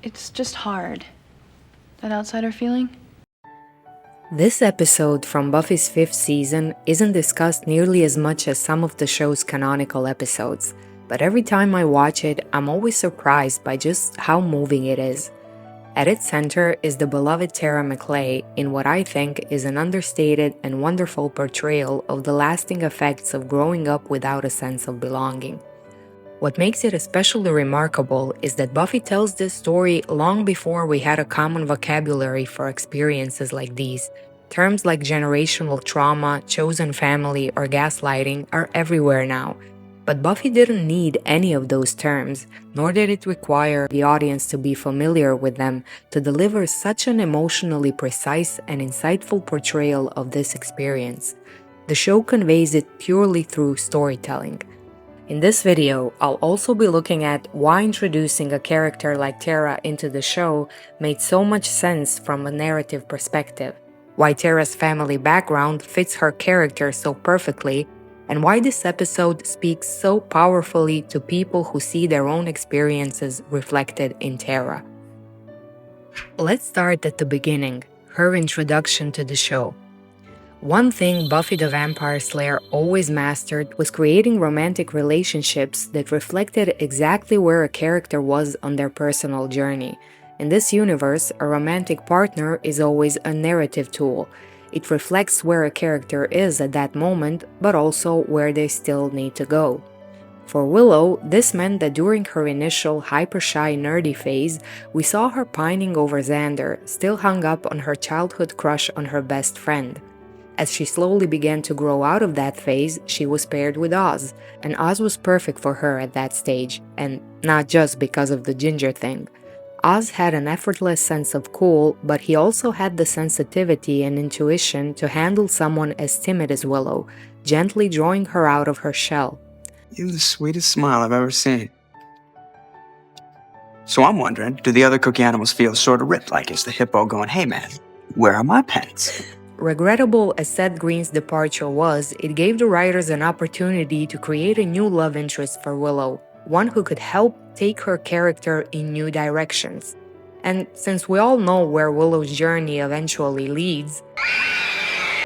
It's just hard. That outsider feeling? This episode from Buffy's 5th season isn't discussed nearly as much as some of the show's canonical episodes, but every time I watch it, I'm always surprised by just how moving it is. At its center is the beloved Tara Maclay in what I think is an understated and wonderful portrayal of the lasting effects of growing up without a sense of belonging. What makes it especially remarkable is that Buffy tells this story long before we had a common vocabulary for experiences like these. Terms like generational trauma, chosen family, or gaslighting are everywhere now. But Buffy didn't need any of those terms, nor did it require the audience to be familiar with them to deliver such an emotionally precise and insightful portrayal of this experience. The show conveys it purely through storytelling. In this video, I'll also be looking at why introducing a character like Tara into the show made so much sense from a narrative perspective, why Tara's family background fits her character so perfectly, and why this episode speaks so powerfully to people who see their own experiences reflected in Tara. Let's start at the beginning, her introduction to the show. One thing Buffy the Vampire Slayer always mastered was creating romantic relationships that reflected exactly where a character was on their personal journey. In this universe, a romantic partner is always a narrative tool. It reflects where a character is at that moment, but also where they still need to go. For Willow, this meant that during her initial hyper-shy nerdy phase, we saw her pining over Xander, still hung up on her childhood crush on her best friend. As she slowly began to grow out of that phase, she was paired with Oz, and Oz was perfect for her at that stage, and not just because of the ginger thing. Oz had an effortless sense of cool, but he also had the sensitivity and intuition to handle someone as timid as Willow, gently drawing her out of her shell. You have the sweetest smile I've ever seen. So I'm wondering, do the other cookie animals feel sort of ripped? Like, is the hippo going, hey man, where are my pants? Regrettable as Seth Green's departure was, it gave the writers an opportunity to create a new love interest for Willow, one who could help take her character in new directions. And since we all know where Willow's journey eventually leads,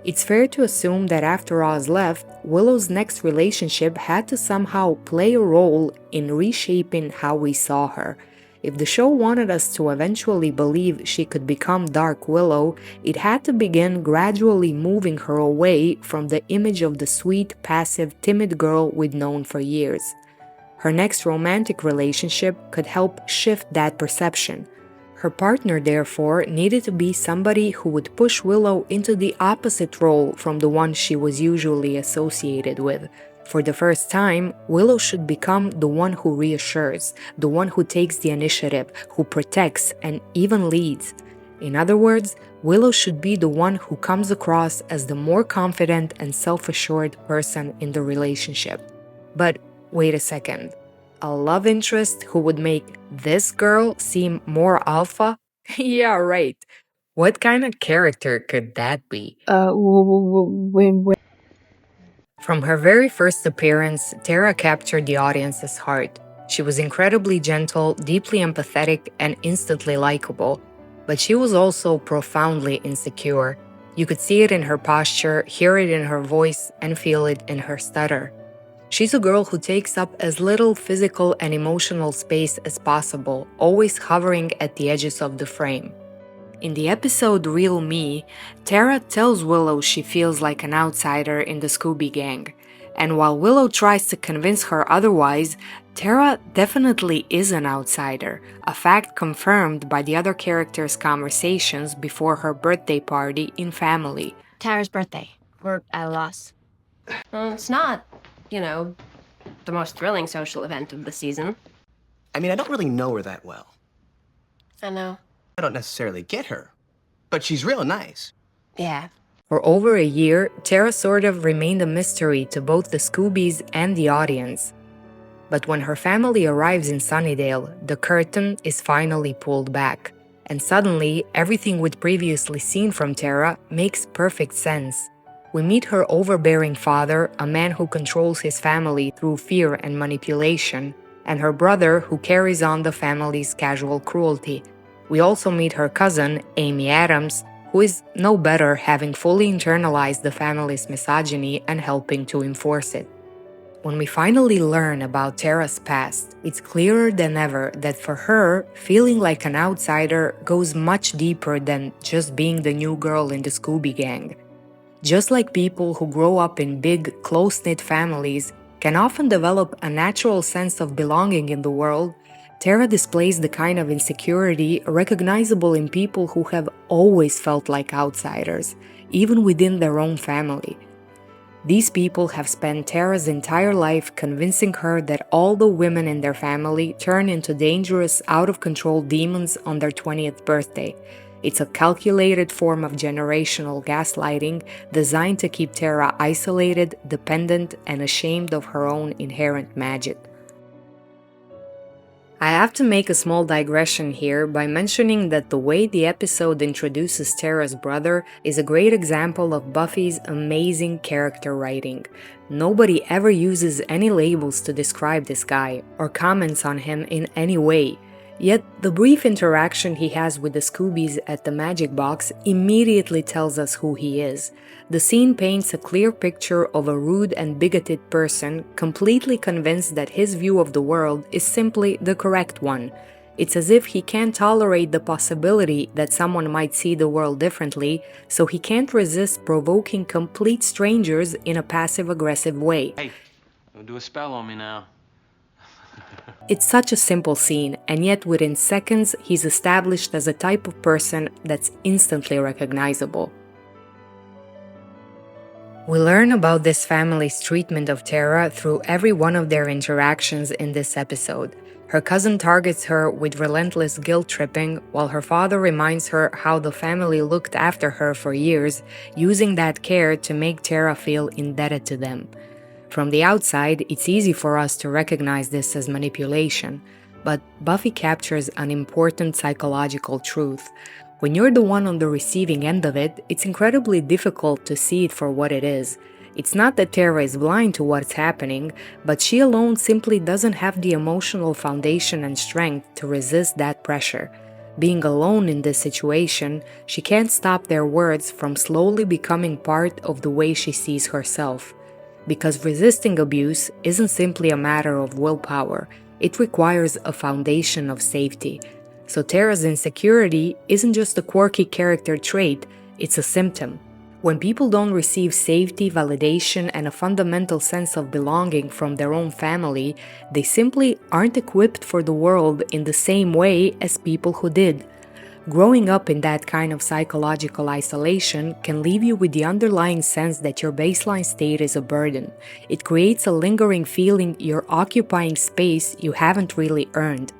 it's fair to assume that after Oz left, Willow's next relationship had to somehow play a role in reshaping how we saw her. If the show wanted us to eventually believe she could become Dark Willow, it had to begin gradually moving her away from the image of the sweet, passive, timid girl we'd known for years. Her next romantic relationship could help shift that perception. Her partner, therefore, needed to be somebody who would push Willow into the opposite role from the one she was usually associated with. For the first time, Willow should become the one who reassures, the one who takes the initiative, who protects, and even leads. In other words, Willow should be the one who comes across as the more confident and self-assured person in the relationship. But wait a second. A love interest who would make this girl seem more alpha? Yeah, right. What kind of character could that be? From her very first appearance, Tara captured the audience's heart. She was incredibly gentle, deeply empathetic, and instantly likable. But she was also profoundly insecure. You could see it in her posture, hear it in her voice, and feel it in her stutter. She's a girl who takes up as little physical and emotional space as possible, always hovering at the edges of the frame. In the episode Real Me, Tara tells Willow she feels like an outsider in the Scooby Gang. And while Willow tries to convince her otherwise, Tara definitely is an outsider, a fact confirmed by the other characters' conversations before her birthday party in Family. Tara's birthday. We're at a loss. Well, it's not, the most thrilling social event of the season. I mean, I don't really know her that well. I know. I don't necessarily get her, but she's real nice. Yeah. For over a year, Tara sort of remained a mystery to both the Scoobies and the audience. But when her family arrives in Sunnydale, the curtain is finally pulled back. And suddenly, everything we'd previously seen from Tara makes perfect sense. We meet her overbearing father, a man who controls his family through fear and manipulation. and her brother, who carries on the family's casual cruelty. We also meet her cousin, Amy Adams, who is no better, having fully internalized the family's misogyny and helping to enforce it. When we finally learn about Tara's past, it's clearer than ever that for her, feeling like an outsider goes much deeper than just being the new girl in the Scooby Gang. Just like people who grow up in big, close-knit families can often develop a natural sense of belonging in the world, Tara displays the kind of insecurity recognizable in people who have always felt like outsiders, even within their own family. These people have spent Tara's entire life convincing her that all the women in their family turn into dangerous, out-of-control demons on their 20th birthday. It's a calculated form of generational gaslighting designed to keep Tara isolated, dependent, and ashamed of her own inherent magic. I have to make a small digression here by mentioning that the way the episode introduces Tara's brother is a great example of Buffy's amazing character writing. Nobody ever uses any labels to describe this guy or comments on him in any way. Yet, the brief interaction he has with the Scoobies at the Magic Box immediately tells us who he is. The scene paints a clear picture of a rude and bigoted person, completely convinced that his view of the world is simply the correct one. It's as if he can't tolerate the possibility that someone might see the world differently, so he can't resist provoking complete strangers in a passive-aggressive way. Hey, don't do a spell on me now. It's such a simple scene, and yet within seconds he's established as a type of person that's instantly recognizable. We learn about this family's treatment of Tara through every one of their interactions in this episode. Her cousin targets her with relentless guilt-tripping, while her father reminds her how the family looked after her for years, using that care to make Tara feel indebted to them. From the outside, it's easy for us to recognize this as manipulation, but Buffy captures an important psychological truth. When you're the one on the receiving end of it, it's incredibly difficult to see it for what it is. It's not that Tara is blind to what's happening, but she alone simply doesn't have the emotional foundation and strength to resist that pressure. Being alone in this situation, she can't stop their words from slowly becoming part of the way she sees herself. Because resisting abuse isn't simply a matter of willpower, it requires a foundation of safety. So Tara's insecurity isn't just a quirky character trait, it's a symptom. When people don't receive safety, validation, and a fundamental sense of belonging from their own family, they simply aren't equipped for the world in the same way as people who did. Growing up in that kind of psychological isolation can leave you with the underlying sense that your baseline state is a burden. It creates a lingering feeling you're occupying space you haven't really earned.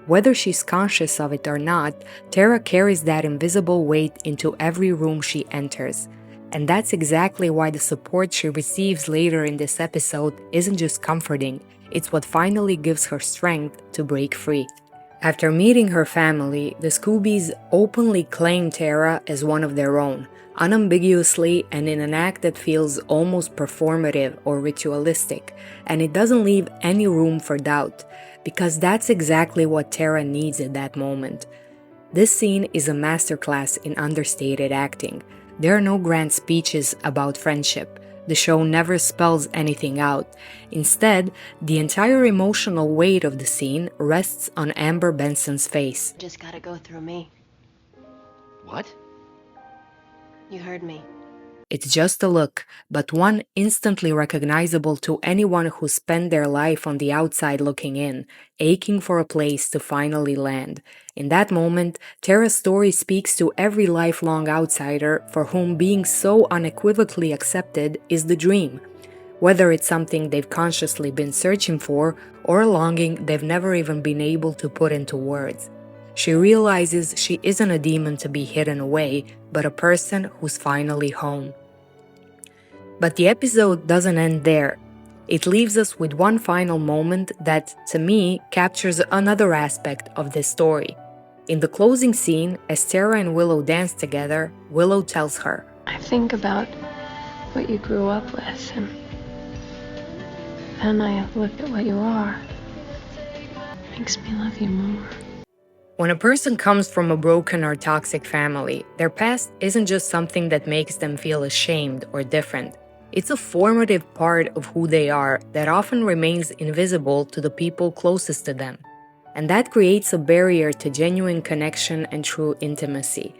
Whether she's conscious of it or not, Tara carries that invisible weight into every room she enters. And that's exactly why the support she receives later in this episode isn't just comforting, it's what finally gives her strength to break free. After meeting her family, the Scoobies openly claim Tara as one of their own, unambiguously and in an act that feels almost performative or ritualistic, and it doesn't leave any room for doubt, because that's exactly what Tara needs at that moment. This scene is a masterclass in understated acting. There are no grand speeches about friendship. The show never spells anything out. Instead, the entire emotional weight of the scene rests on Amber Benson's face. Just gotta go through me. What? You heard me. It's just a look, but one instantly recognizable to anyone who spent their life on the outside looking in, aching for a place to finally land. In that moment, Tara's story speaks to every lifelong outsider for whom being so unequivocally accepted is the dream. Whether it's something they've consciously been searching for or a longing they've never even been able to put into words. She realizes she isn't a demon to be hidden away, but a person who's finally home. But the episode doesn't end there. It leaves us with one final moment that, to me, captures another aspect of this story. In the closing scene, as Tara and Willow dance together, Willow tells her, I think about what you grew up with, and then I look at what you are. makes me love you more. When a person comes from a broken or toxic family, their past isn't just something that makes them feel ashamed or different. It's a formative part of who they are that often remains invisible to the people closest to them. And that creates a barrier to genuine connection and true intimacy.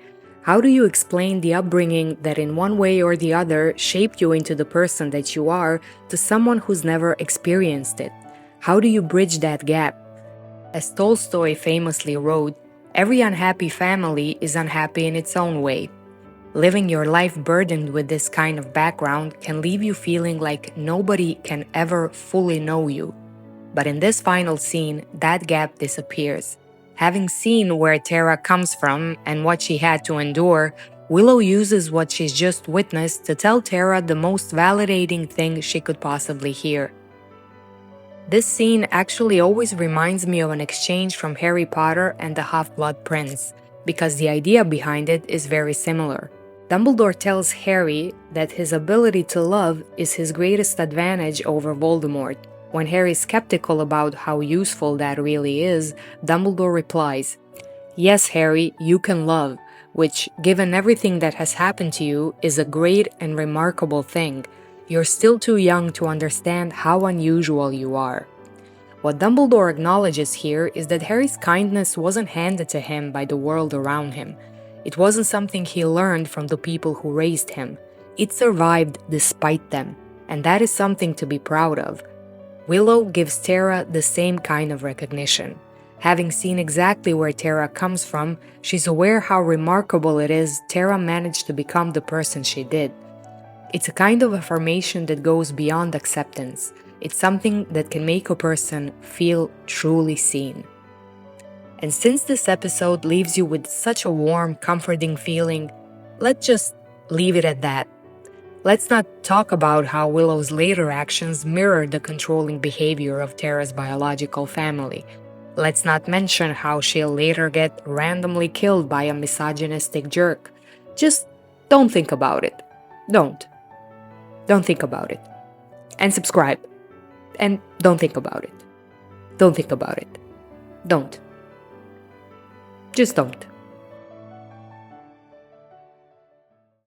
How do you explain the upbringing that in one way or the other shaped you into the person that you are to someone who's never experienced it? How do you bridge that gap? As Tolstoy famously wrote, every unhappy family is unhappy in its own way. Living your life burdened with this kind of background can leave you feeling like nobody can ever fully know you. But in this final scene, that gap disappears. Having seen where Tara comes from and what she had to endure, Willow uses what she's just witnessed to tell Tara the most validating thing she could possibly hear. This scene actually always reminds me of an exchange from Harry Potter and the Half-Blood Prince, because the idea behind it is very similar. Dumbledore tells Harry that his ability to love is his greatest advantage over Voldemort. When Harry's skeptical about how useful that really is, Dumbledore replies, "Yes, Harry, you can love, which, given everything that has happened to you, is a great and remarkable thing. You're still too young to understand how unusual you are." What Dumbledore acknowledges here is that Harry's kindness wasn't handed to him by the world around him. It wasn't something he learned from the people who raised him. It survived despite them, and that is something to be proud of. Willow gives Tara the same kind of recognition. Having seen exactly where Tara comes from, she's aware how remarkable it is Tara managed to become the person she did. It's a kind of affirmation that goes beyond acceptance. It's something that can make a person feel truly seen. And since this episode leaves you with such a warm, comforting feeling, let's just leave it at that. Let's not talk about how Willow's later actions mirror the controlling behavior of Tara's biological family. Let's not mention how she'll later get randomly killed by a misogynistic jerk. Just don't think about it. Don't. Don't think about it. And subscribe. And don't think about it. Don't think about it. Don't. Just don't.